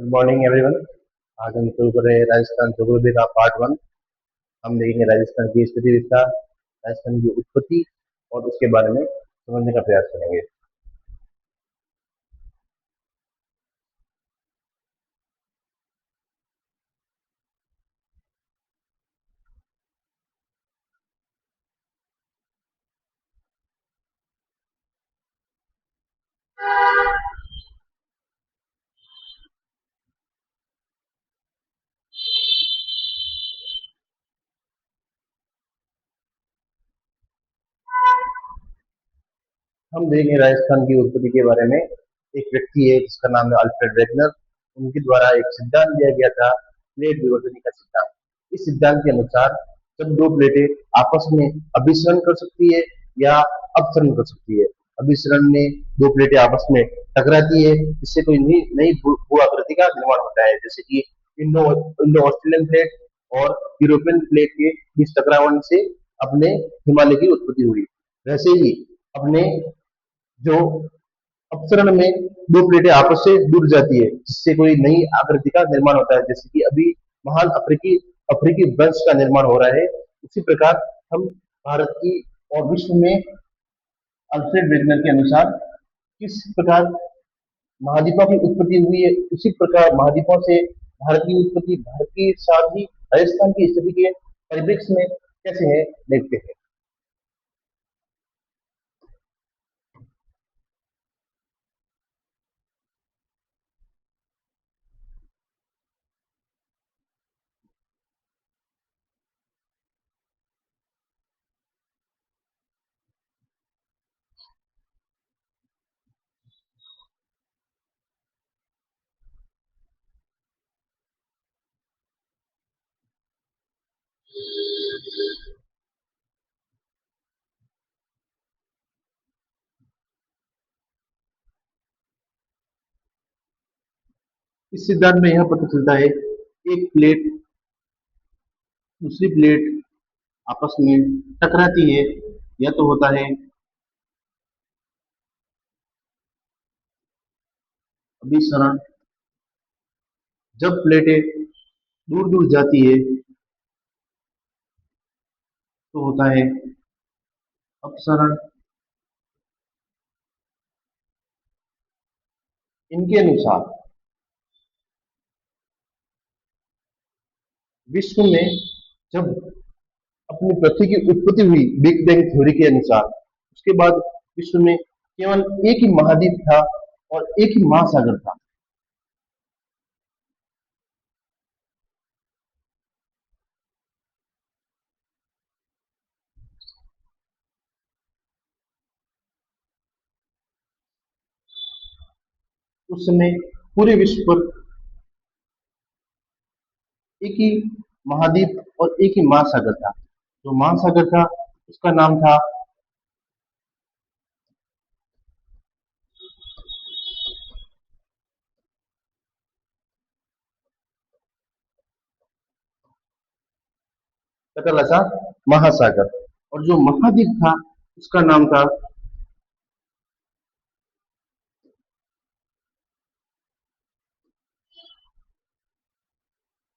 Good morning everyone. आज हम शुरू कर रहे हैं राजस्थान ज्योग्राफी का पार्ट 1। हम देखेंगे राजस्थान की स्थिति विस्तार, राजस्थान की उत्पत्ति और उसके बारे में समझने का प्रयास करेंगे। हम देखेंगे राजस्थान की उत्पत्ति के बारे में। एक व्यक्ति है जिसका नाम है अल्फ्रेड वेगनर। उनके द्वारा एक सिद्धांत दिया गया था, प्लेट विवर्तन का सिद्धांत। इस सिद्धांत के अनुसार जब दो प्लेटें आपस में अभिसरण कर सकती है या अपसरण कर सकती है। अभिसरण में दो प्लेटें आपस में टकराती है, इससे कोई नई नई भू आकृति का निर्माण होता है, जैसे कि इंडो इंडो ऑस्ट्रेलियन प्लेट और यूरोपियन प्लेट के बीच टकराव से अपने हिमालय की उत्पत्ति हुई। वैसे ही अपने जो अपसरण में दो प्लेटें आपस से जुड़ जाती है, जिससे कोई नई आकृति का निर्माण होता है, जैसे कि अभी महान अफ्रीकी अफ्रीकी वंश का निर्माण हो रहा है। उसी प्रकार हम भारत की और विश्व में अल्फ्रेड वेगनर के अनुसार किस प्रकार महाद्वीपों की उत्पत्ति हुई है, उसी प्रकार महाद्वीपों से भारत की उत्पत्ति, भारत के साथ ही राजस्थान की स्थिति के परिप्रेक्ष्य में कैसे है, देखते हैं। इस सिद्धांत में यह पता चलता है, एक प्लेट दूसरी प्लेट आपस में टकराती है, या तो होता है अभिसरण। जब प्लेटें दूर दूर जाती है तो होता है अपसरण। इनके अनुसार विश्व में जब अपनी पृथ्वी की उत्पत्ति हुई बिग बैंग थ्योरी के अनुसार, उसके बाद विश्व में केवल एक ही महाद्वीप था और एक ही महासागर था। उस समय पूरे विश्व पर एक ही महाद्वीप और एक ही महासागर था। जो महासागर था उसका नाम था कटलासा महासागर, और जो महाद्वीप था उसका नाम था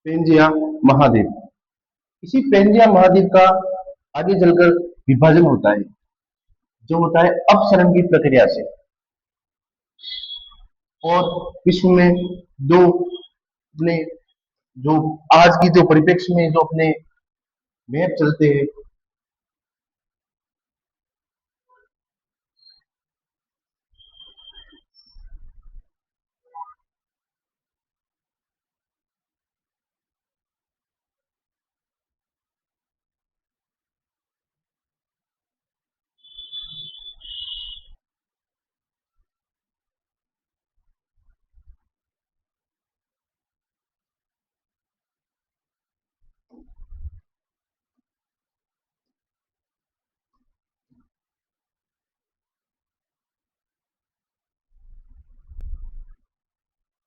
पेंजिया महाद्वीप। इसी पेंजिया महाद्वीप का आगे चलकर विभाजन होता है, जो होता है अपसरण की प्रक्रिया से। और विश्व में दो अपने जो आज की जो परिप्रेक्ष्य में जो अपने मैप चलते हैं,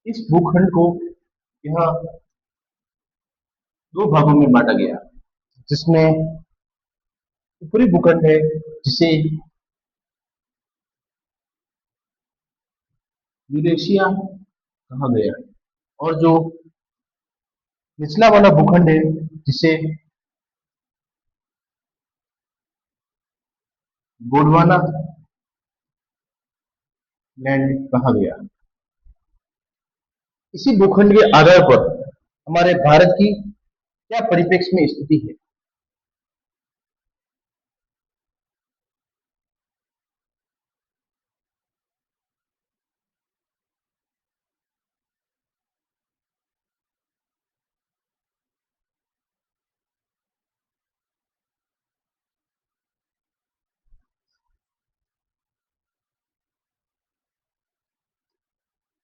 इस भूखंड को यहाँ दो भागों में बांटा गया, जिसमें ऊपरी भूखंड है जिसे यूरेशिया कहा गया, और जो निचला वाला भूखंड है जिसे गोंडवाना लैंड कहा गया। इसी भूखंड के आधार पर हमारे भारत की क्या परिप्रेक्ष्य में स्थिति है।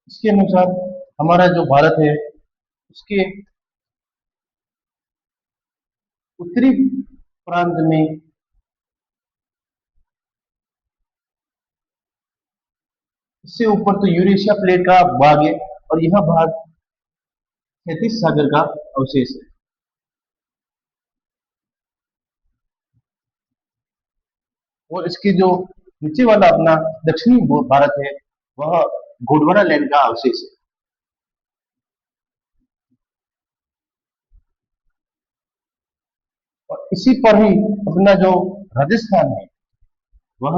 इसके अनुसार हमारा जो भारत है उसके उत्तरी प्रांत में इससे ऊपर तो यूरेशिया प्लेट का भाग है और यह भाग क्षैतिज सागर का अवशेष है। और इसके जो नीचे वाला अपना दक्षिणी भारत है वह गोंडवाना लैंड का अवशेष है। और इसी पर ही अपना जो राजस्थान है वह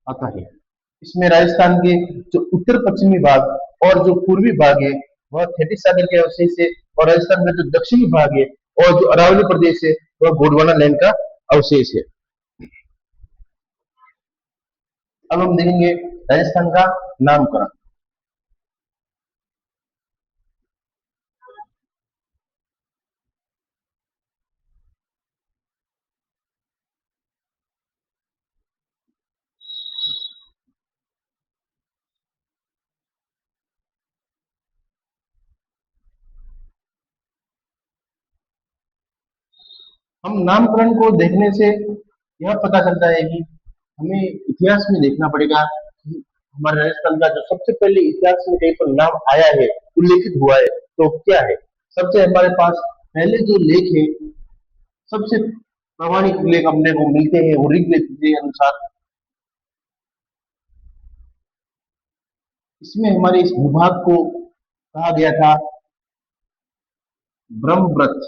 आता है। इसमें राजस्थान के जो उत्तर पश्चिमी भाग और जो पूर्वी भाग है वह क्षैतिज सागर के अवशेष है और राजस्थान का जो दक्षिणी भाग है और जो अरावली प्रदेश है वह गोंडवाना लैंड का अवशेष है। अब हम देखेंगे राजस्थान का नामकरण। हम नामकरण को देखने से यह पता चलता है कि हमें इतिहास में देखना पड़ेगा कि हमारे राजस्थान का जो सबसे पहले इतिहास में कहीं पर नाम आया है उल्लेखित हुआ है तो क्या है। सबसे हमारे पास पहले जो लेख है सबसे प्रामाणिक लेख अपने को मिलते हैं वो ऋग्वेद के अनुसार। इसमें हमारे इस विभाग को कहा गया था ब्रह्मव्रत।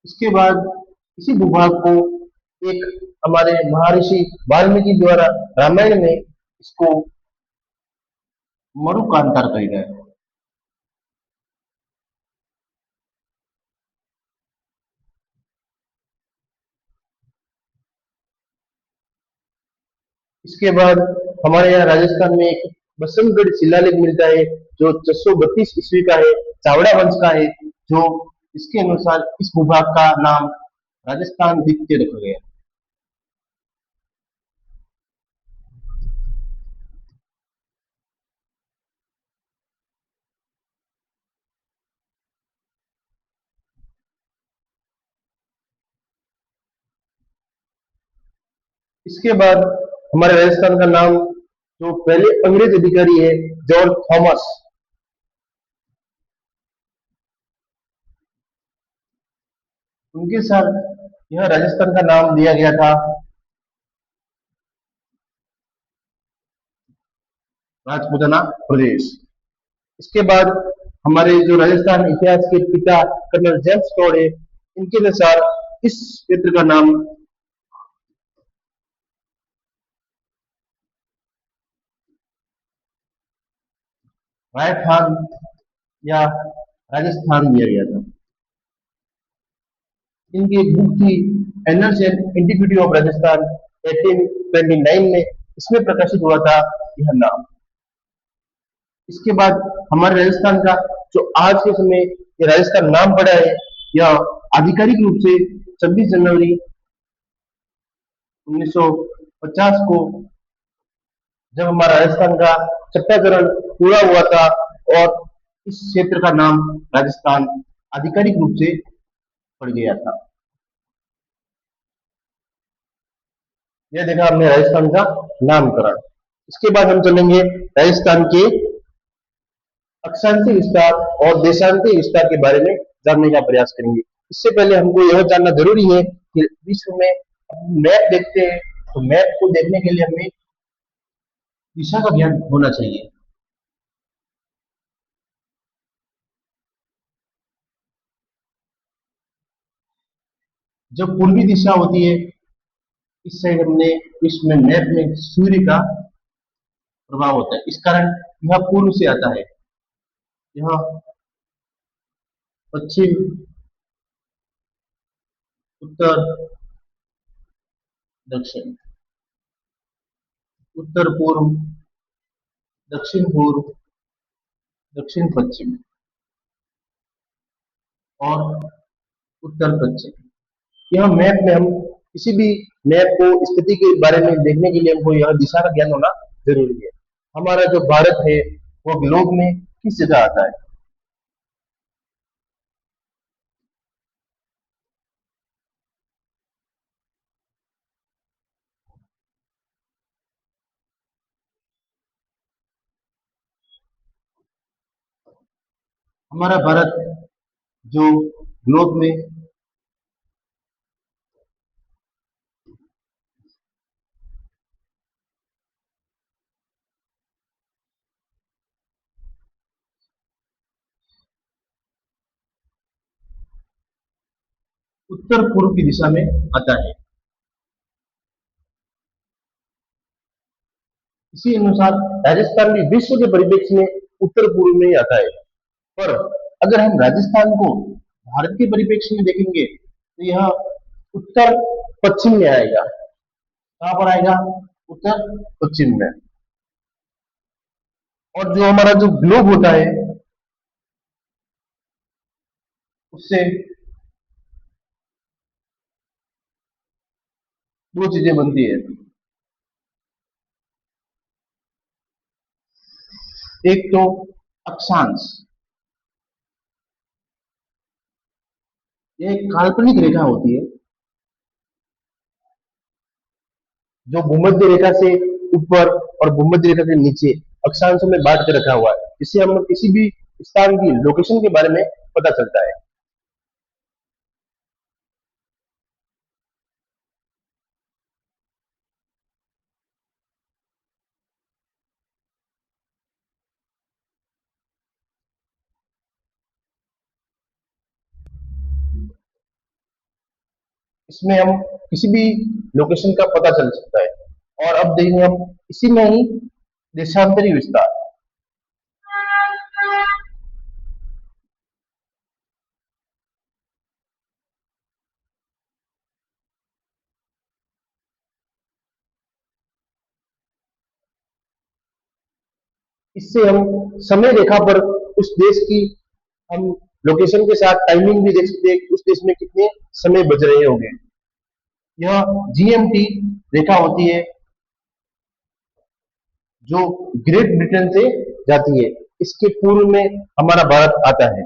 इसके बाद इसी भूभाग को एक हमारे महर्षि वाल्मीकि द्वारा रामायण में इसको मरुकांतार कहा गया है। इसके बाद हमारे यहाँ राजस्थान में एक बसंतगढ़ शिलालेख मिलता है जो 632 ईस्वी का है, चावड़ा वंश का है। जो इसके अनुसार इस भूभाग का नाम राजस्थान द्वितीय रखा गया। इसके बाद हमारे राजस्थान का नाम जो पहले अंग्रेज अधिकारी है जॉर्ज थॉमस उनके साथ यह राजस्थान का नाम दिया गया था राजपूताना प्रदेश। इसके बाद हमारे जो राजस्थान इतिहास के पिता कर्नल जेम्स टोड है इनके अनुसार इस क्षेत्र का नाम राजस्थान या राजस्थान दिया गया था। इनकी एक बुक थी annuls and antiquity of Rajasthan 1829 में इसमें प्रकाशित हुआ था यह नाम। इसके बाद हमारे राजस्थान का जो आज के समय ये राजस्थान नाम पड़ा है यह आधिकारिक रूप से 26 जनवरी 1950 को जब हमारा राजस्थान का छठाकरण पूरा हुआ था और इस क्षेत्र का नाम राजस्थान आधिकारिक रूप से पड़ गया था। यह देखा हमने राजस्थान का नामकरण। इसके बाद हम चलेंगे राजस्थान के अक्षांशीय विस्तार और देशांतीय विस्तार के बारे में जानने का प्रयास करेंगे। इससे पहले हमको यह जानना जरूरी है कि विश्व में मैप देखते हैं तो मैप को देखने के लिए हमें दिशा का ज्ञान होना चाहिए। जब पूर्वी दिशा होती है इस साइड हमने विश्व में मैप में सूर्य का प्रभाव होता है, इस कारण यह पूर्व से आता है, यह पश्चिम, उत्तर, दक्षिण, उत्तर पूर्व, दक्षिण पूर्व, दक्षिण पश्चिम और उत्तर पश्चिम। यह मैप में हम किसी भी मैप को स्थिति के बारे में देखने के लिए हमको यह दिशा का ज्ञान होना जरूरी है। हमारा जो भारत है वो ग्लोब में किस जगह आता है? हमारा भारत जो ग्लोब में उत्तर पूर्व की दिशा में आता है। इसी अनुसार राजस्थान भी विश्व के परिप्रेक्ष्य में उत्तर पूर्व में ही आता है। पर अगर हम राजस्थान को भारत के परिप्रेक्ष्य में देखेंगे तो यह उत्तर पश्चिम में आएगा। कहाँ पर आएगा? उत्तर पश्चिम में। और जो हमारा जो ग्लोब होता है उससे दो चीजें बनती है। एक तो अक्षांश, यह एक काल्पनिक रेखा होती है जो भूमध्य रेखा से ऊपर और भूमध्य रेखा के नीचे अक्षांशों में बांट के रखा हुआ है, जिससे हम किसी भी स्थान की लोकेशन के बारे में पता चलता है। इसमें हम किसी भी लोकेशन का पता चल सकता है। और अब देखेंगे हम इसी में ही देशांतरी विस्तार। इससे हम समय रेखा पर उस देश की हम लोकेशन के साथ टाइमिंग भी देख सकते हैं कि उस देश में कितने समय बज रहे होंगे। यह जीएमटी रेखा होती है जो ग्रेट ब्रिटेन से जाती है। इसके पूर्व में हमारा भारत आता है।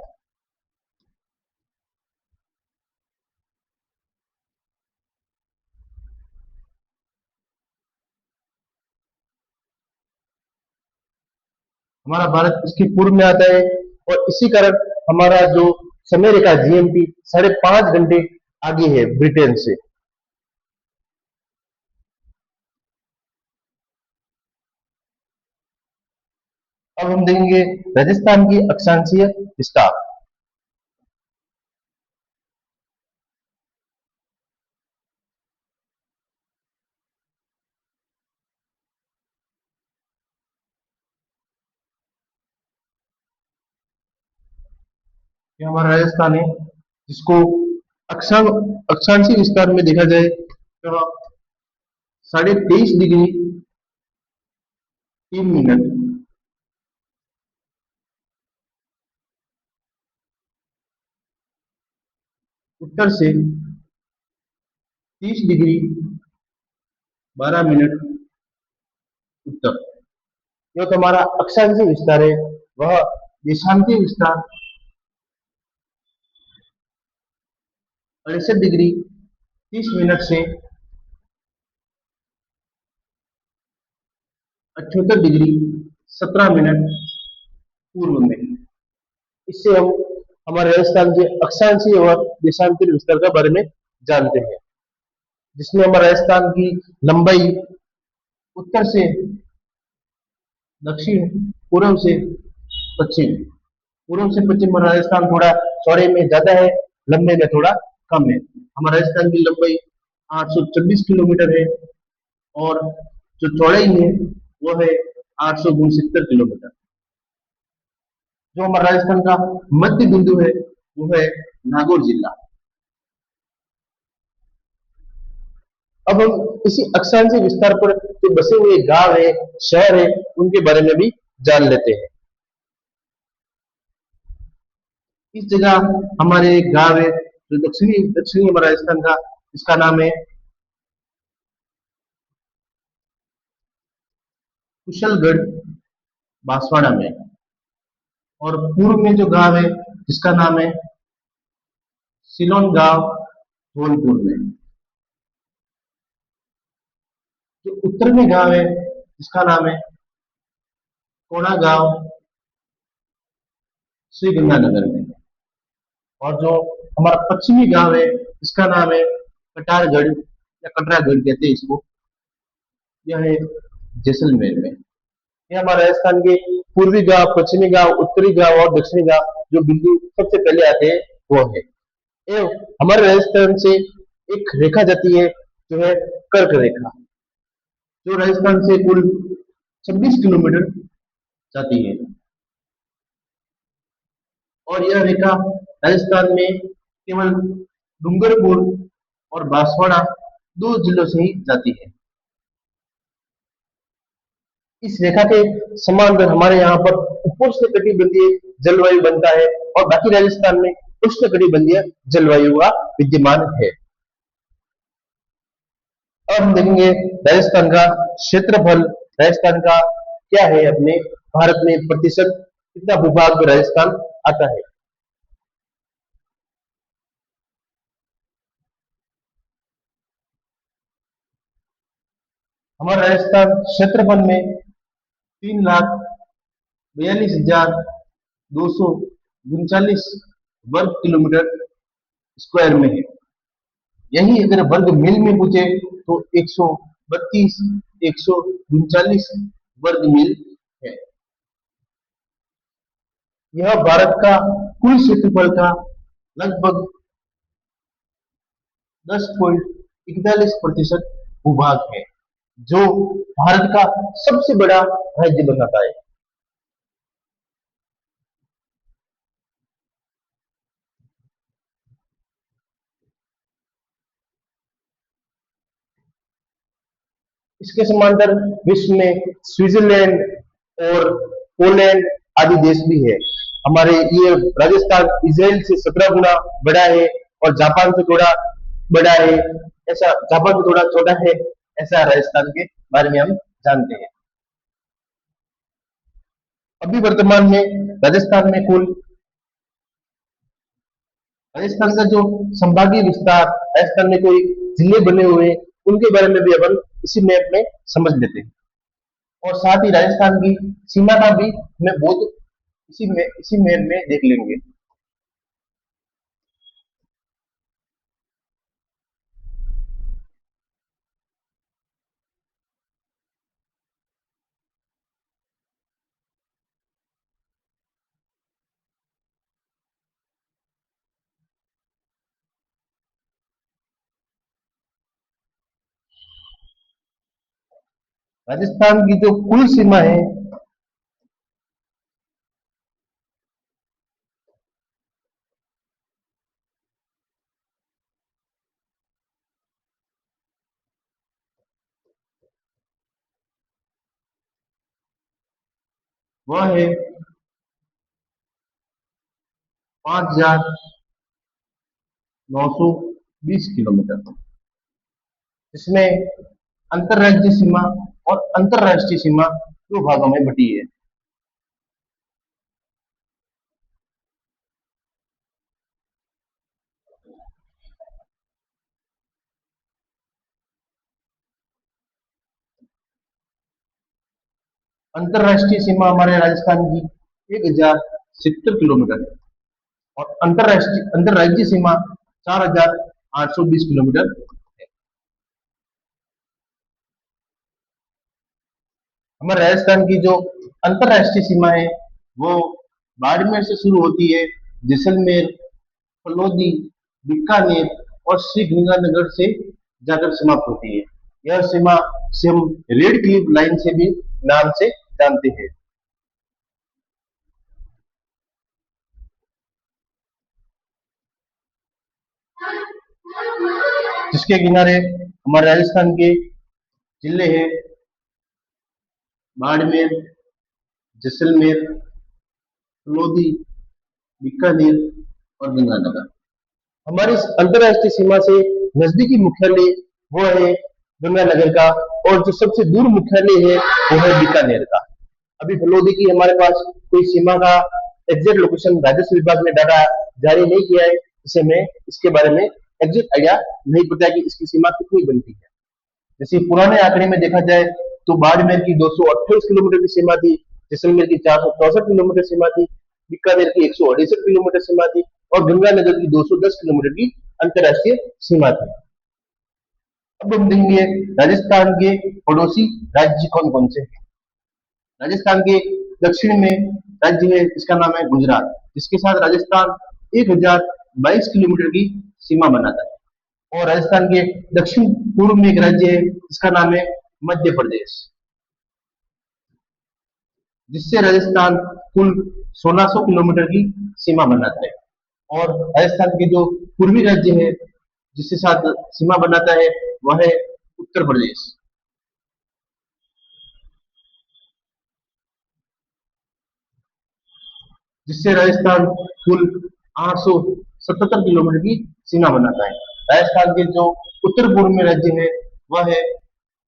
हमारा भारत इसके पूर्व में आता है और इसी कारण हमारा जो समय रेखा जीएमटी 5.5 घंटे आगे है ब्रिटेन से। अब हम देखेंगे राजस्थान की अक्षांशीय विस्तार। ये हमारा राजस्थान है जिसको अक्षां अक्षांशीय विस्तार में देखा जाए तो 23.5 डिग्री 3 मिनट उत्तर से 30 डिग्री 12 मिनट उत्तर। यह तो हमारा अक्षांशीय विस्तार है। वह देशांतीय विस्तार 68 डिग्री 30 मिनट से 78 डिग्री 17 मिनट पूर्व में। इससे हम हमारे राजस्थान के अक्षांशीय और देशांतरीय विस्तार के बारे में जानते हैं, जिसमें हमारे राजस्थान की लंबाई उत्तर से दक्षिण, पूर्व से पश्चिम, पूर्व से पश्चिम हमारा राजस्थान थोड़ा चौड़े में ज्यादा है, लंबे में थोड़ा कम है। हमारे राजस्थान की लंबाई 826 किलोमीटर है और जो चौड़ाई है वो है 869 किलोमीटर। जो हमारा राजस्थान का मध्य बिंदु है वो है नागौर जिला। अब हम इसी अक्षांशीय विस्तार पर जो बसे हुए गांव है, शहर है, उनके बारे में भी जान लेते हैं। इस जगह हमारे एक गांव है जो दक्षिणी दक्षिणी हमारा राजस्थान का, इसका नाम है कुशलगढ़, बांसवाड़ा में। और पूर्व में जो गांव है जिसका नाम है सिलोन गांव, धौलपुर में। जो उत्तर में गांव है जिसका नाम है कोणा गांव, श्री गंगानगर में। और जो हमारा पश्चिमी गांव है इसका नाम है कटारगढ़ या कटरागढ़ कहते हैं इसको, यह है जैसलमेर में। यह हमारे राजस्थान के पूर्वी गांव, पश्चिमी गांव, उत्तरी गांव और दक्षिणी गांव जो बिंदु सबसे पहले आते हैं वो है। एवं हमारे राजस्थान से एक रेखा जाती है जो है कर्क रेखा, जो राजस्थान से कुल 26 किलोमीटर जाती है। और यह रेखा राजस्थान में केवल डूंगरपुर और बांसवाड़ा दो जिलों से ही जाती है। इस रेखा के समांतर हमारे यहाँ पर उपोष्णकटिबंधीय जलवायु बनता है और बाकी राजस्थान में उष्णकटिबंधीय जलवायु का विद्यमान है। अब हम देखेंगे राजस्थान का क्षेत्रफल। राजस्थान का क्या है, अपने भारत में प्रतिशत कितना भूभाग राजस्थान आता है। हमारा राजस्थान क्षेत्रफल में 3,42,239 वर्ग किलोमीटर स्क्वायर में है। यही अगर वर्ग मील में पूछे तो 132 139 वर्ग मील है। यह भारत का कुल क्षेत्रफल का लगभग 10.41% भूभाग है, जो भारत का सबसे बड़ा राज्य बनाता है। इसके समांतर विश्व में स्विट्जरलैंड और पोलैंड आदि देश भी है। हमारे ये राजस्थान इसराइल से 17 गुना बड़ा है और जापान से थोड़ा बड़ा है। ऐसा जापान से थोड़ा छोटा है, ऐसा राजस्थान के बारे में हम जानते हैं। अभी वर्तमान में राजस्थान में कुल, राजस्थान का जो संभागीय विस्तार, राजस्थान में कोई जिले बने हुए हैं, उनके बारे में भी अपन इसी मैप में समझ लेते हैं। और साथ ही राजस्थान की सीमा का भी हमें बहुत इसी मैप में देख लेंगे। राजस्थान की जो कुल सीमा है वह है 5,920 किलोमीटर, जिसमें अंतरराज्यीय सीमा और अंतरराष्ट्रीय सीमा दो भागों में बटी है। अंतरराष्ट्रीय सीमा हमारे राजस्थान की 1,070 किलोमीटर है और अंतरराज्यीय सीमा 4,820 किलोमीटर है। हमारे राजस्थान की जो अंतरराष्ट्रीय सीमा है वो बाड़मेर से शुरू होती है, जैसलमेर, फलोदी, बीकानेर और श्री गंगानगर से जाकर समाप्त होती है। यह सीमा से हम रेड क्लिफ लाइन से भी नाम से जानते हैं। जिसके किनारे हमारे राजस्थान के जिले हैं बाड़मेर, जैसलमेर, फलोदी, बीकानेर और गंगानगर। हमारी इस अंतरराष्ट्रीय सीमा से नजदीकी मुख्यालय वो है गंगानगर का, और जो सबसे दूर मुख्यालय है वो है बीकानेर का। अभी फलोदी की हमारे पास कोई सीमा का एग्जैक्ट लोकेशन राजस्व विभाग ने डाटा जारी नहीं किया है, इसे मैं इसके बारे में एग्जैक्ट आइडिया नहीं पता कि इसकी सीमा कितनी बनती है। जैसे पुराने आंकड़े में देखा जाए तो बाड़मेर की 228 किलोमीटर की सीमा थी, जैसलमेर की 464 किलोमीटर सीमा थी, बीकानेर की 168 किलोमीटर सीमा थी और गंगानगर की 210 किलोमीटर की अंतरराष्ट्रीय सीमा थी। अब हम देखेंगे राजस्थान के पड़ोसी राज्य कौन कौन से हैं। राजस्थान के दक्षिण में राज्य है जिसका नाम है गुजरात, जिसके साथ राजस्थान 1,022 किलोमीटर की सीमा बनाता है। और राजस्थान के दक्षिण पूर्व में एक राज्य है जिसका नाम है मध्य प्रदेश, जिससे राजस्थान कुल 1,600 किलोमीटर की सीमा बनाता है। और राजस्थान के जो पूर्वी राज्य है जिसके साथ सीमा बनाता है वह है उत्तर प्रदेश, जिससे राजस्थान कुल 877 किलोमीटर की सीमा बनाता है। राजस्थान के जो उत्तर पूर्व में राज्य है वह है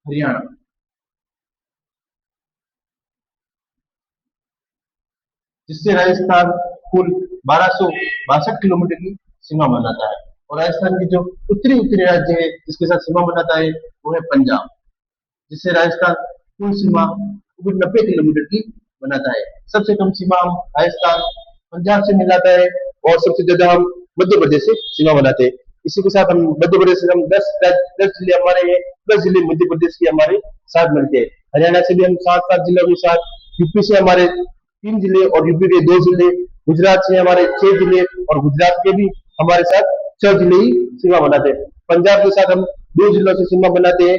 हरियाणा, जिससे राजस्थान कुल 1,262 किलोमीटर की सीमा बनाता है। और राजस्थान के जो उत्तरी उत्तरी राज्य है जिसके साथ सीमा बनाता है वो है पंजाब, जिससे राजस्थान कुल सीमा 90 किलोमीटर की बनाता है। सबसे कम सीमा हम राजस्थान पंजाब से मिलाता है और सबसे ज्यादा हम मध्य प्रदेश से सीमा बनाते हैं। इसी के साथ हम मध्य प्रदेश से हम 10 जिले हमारे हैं, 10 जिले मध्य प्रदेश के हमारे साथ मिलते हैं। हरियाणा से भी हम 7 7 जिलों के साथ, यूपी से हमारे 3 जिले और यूपी के 2 जिले, गुजरात से हमारे 6 जिले और गुजरात के भी हमारे साथ 6 जिले ही सीमा बनाते हैं। पंजाब के साथ हम 2 जिलों से सीमा बनाते हैं,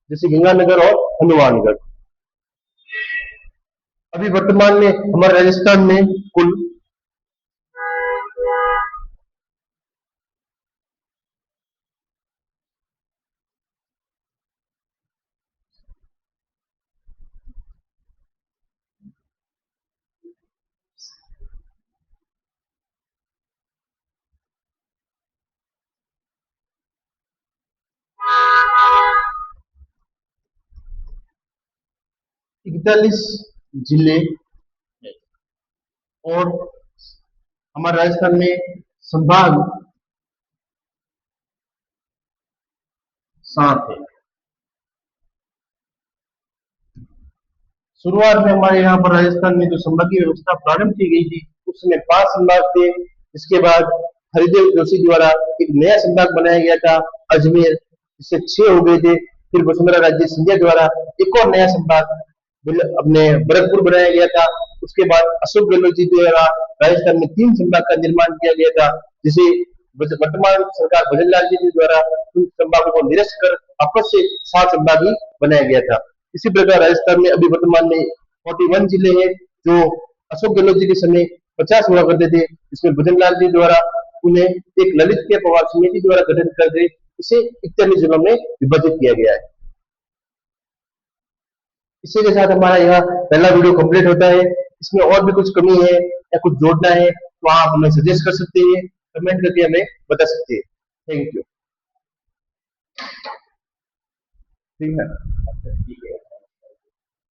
जैसे गंगानगर और हनुमानगढ़। अभी वर्तमान में हमारे राजस्थान में कुल 41 जिले हैं और हमारे राजस्थान में संभाग 7 है। शुरुआत में हमारे यहाँ पर राजस्थान में जो संभागीय व्यवस्था प्रारंभ की गई थी उसमें 5 संभाग थे। इसके बाद हरिदेव जोशी द्वारा एक नया संभाग बनाया गया था अजमेर, इससे 6 हो गए थे। फिर वसुंधरा राजे सिंधिया द्वारा एक और नया संभाग अपने भरतपुर बनाया गया था। उसके बाद अशोक गहलोत जी द्वारा राजस्थान में 3 संभाग का निर्माण किया गया था, जिसे वर्तमान सरकार भजन लाल जी द्वारा उन संभागों को निरस्त कर आपस से 7 संभाग ही बनाया गया था। इसी प्रकार राजस्थान में अभी वर्तमान में 41 जिले हैं, जो अशोक गहलोत जी के समय 50 हुआ करते थे। इसमें भजन लाल जी द्वारा उन्हें एक ललित के पवार समिति द्वारा गठित करके इसे 41 जिलों में विभाजित किया गया है। इसी के साथ हमारा यह पहला वीडियो कंप्लीट होता है। इसमें और भी कुछ कमी है या कुछ जोड़ना है तो आप हमें सजेस्ट कर सकते हैं, कमेंट करके हमें बता सकते हैं। Thank you. ठीक है, ठीक है।